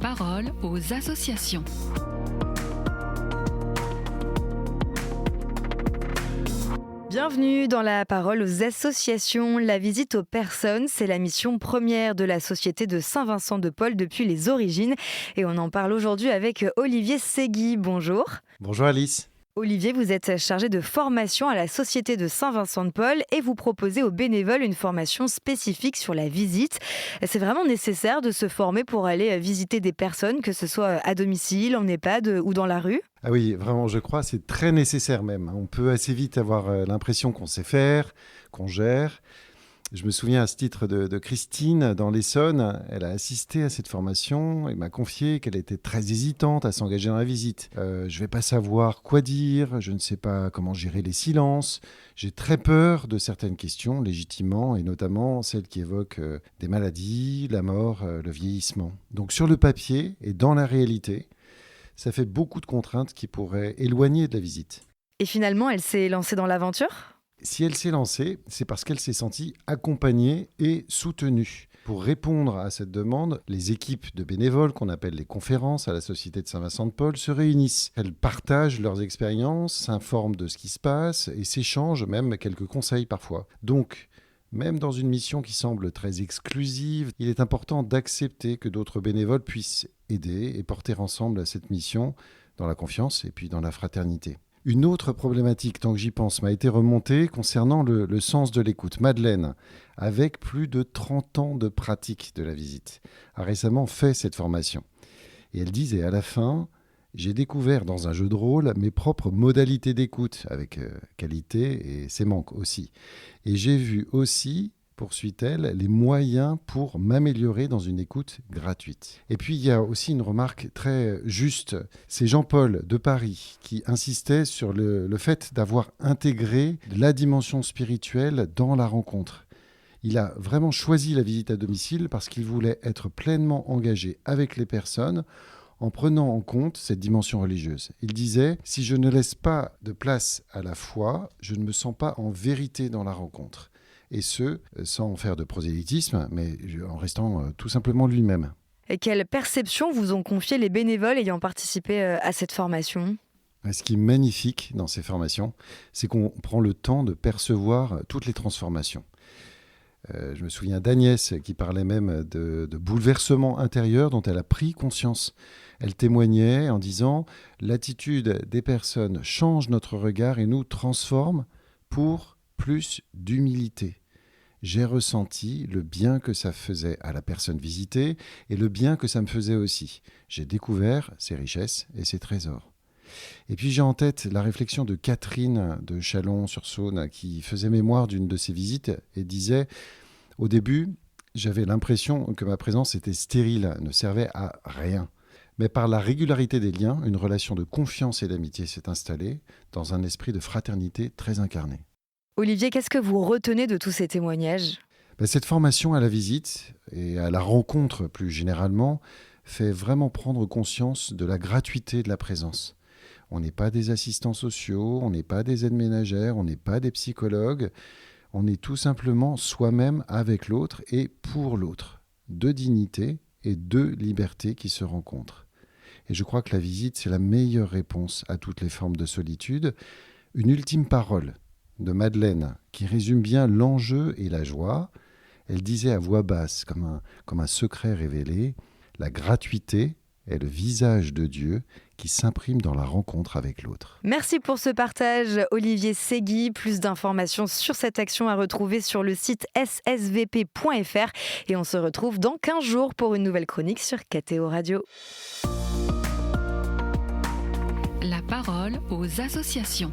parole aux associations. Bienvenue dans la parole aux associations. La visite aux personnes, c'est la mission première de la Société de Saint-Vincent-de-Paul depuis les origines. Et on en parle aujourd'hui avec Olivier Segui. Bonjour. Bonjour Alice. Olivier, vous êtes chargé de formation à la Société de Saint-Vincent-de-Paul et vous proposez aux bénévoles une formation spécifique sur la visite. C'est vraiment nécessaire de se former pour aller visiter des personnes, que ce soit à domicile, en EHPAD ou dans la rue ? Ah oui, vraiment, je crois, c'est très nécessaire même. On peut assez vite avoir l'impression qu'on sait faire, qu'on gère. Je me souviens à ce titre de Christine dans l'Essonne. Elle a assisté à cette formation et m'a confié qu'elle était très hésitante à s'engager dans la visite. Je ne vais pas savoir quoi dire, je ne sais pas comment gérer les silences. J'ai très peur de certaines questions, légitimement, et notamment celles qui évoquent des maladies, la mort, le vieillissement. Donc sur le papier et dans la réalité, ça fait beaucoup de contraintes qui pourraient éloigner de la visite. Et finalement, elle s'est lancée dans l'aventure ? Si elle s'est lancée, c'est parce qu'elle s'est sentie accompagnée et soutenue. Pour répondre à cette demande, les équipes de bénévoles, qu'on appelle les conférences à la Société de Saint-Vincent-de-Paul, se réunissent. Elles partagent leurs expériences, s'informent de ce qui se passe et s'échangent même quelques conseils parfois. Donc, même dans une mission qui semble très exclusive, il est important d'accepter que d'autres bénévoles puissent aider et porter ensemble cette mission dans la confiance et puis dans la fraternité. Une autre problématique, tant que j'y pense, m'a été remontée concernant le sens de l'écoute. Madeleine, avec plus de 30 ans de pratique de la visite, a récemment fait cette formation. Et elle disait à la fin, j'ai découvert dans un jeu de rôle mes propres modalités d'écoute, avec qualité et ses manques aussi. Et j'ai vu aussi, poursuit-elle, les moyens pour m'améliorer dans une écoute gratuite. Et puis il y a aussi une remarque très juste. C'est Jean-Paul de Paris qui insistait sur le fait d'avoir intégré la dimension spirituelle dans la rencontre. Il a vraiment choisi la visite à domicile parce qu'il voulait être pleinement engagé avec les personnes en prenant en compte cette dimension religieuse. Il disait « Si je ne laisse pas de place à la foi, je ne me sens pas en vérité dans la rencontre ». Et ce, sans faire de prosélytisme, mais en restant tout simplement lui-même. Et quelle perception vous ont confié les bénévoles ayant participé à cette formation ? Ce qui est magnifique dans ces formations, c'est qu'on prend le temps de percevoir toutes les transformations. Je me souviens d'Agnès qui parlait même de bouleversement intérieur dont elle a pris conscience. Elle témoignait en disant « L'attitude des personnes change notre regard et nous transforme pour plus d'humilité. J'ai ressenti le bien que ça faisait à la personne visitée et le bien que ça me faisait aussi. J'ai découvert ses richesses et ses trésors. » Et puis j'ai en tête la réflexion de Catherine de Chalon-sur-Saône qui faisait mémoire d'une de ses visites et disait « Au début, j'avais l'impression que ma présence était stérile, ne servait à rien. Mais par la régularité des liens, une relation de confiance et d'amitié s'est installée dans un esprit de fraternité très incarné. » Olivier, qu'est-ce que vous retenez de tous ces témoignages ? Cette formation à la visite et à la rencontre plus généralement fait vraiment prendre conscience de la gratuité de la présence. On n'est pas des assistants sociaux, on n'est pas des aides ménagères, on n'est pas des psychologues, on est tout simplement soi-même avec l'autre et pour l'autre. Deux dignités et deux libertés qui se rencontrent. Et je crois que la visite, c'est la meilleure réponse à toutes les formes de solitude. Une ultime parole de Madeleine, qui résume bien l'enjeu et la joie. Elle disait à voix basse, comme un secret révélé, « La gratuité est le visage de Dieu qui s'imprime dans la rencontre avec l'autre. » Merci pour ce partage, Olivier Segui. Plus d'informations sur cette action à retrouver sur le site ssvp.fr. Et on se retrouve dans 15 jours pour une nouvelle chronique sur KTO Radio. La parole aux associations.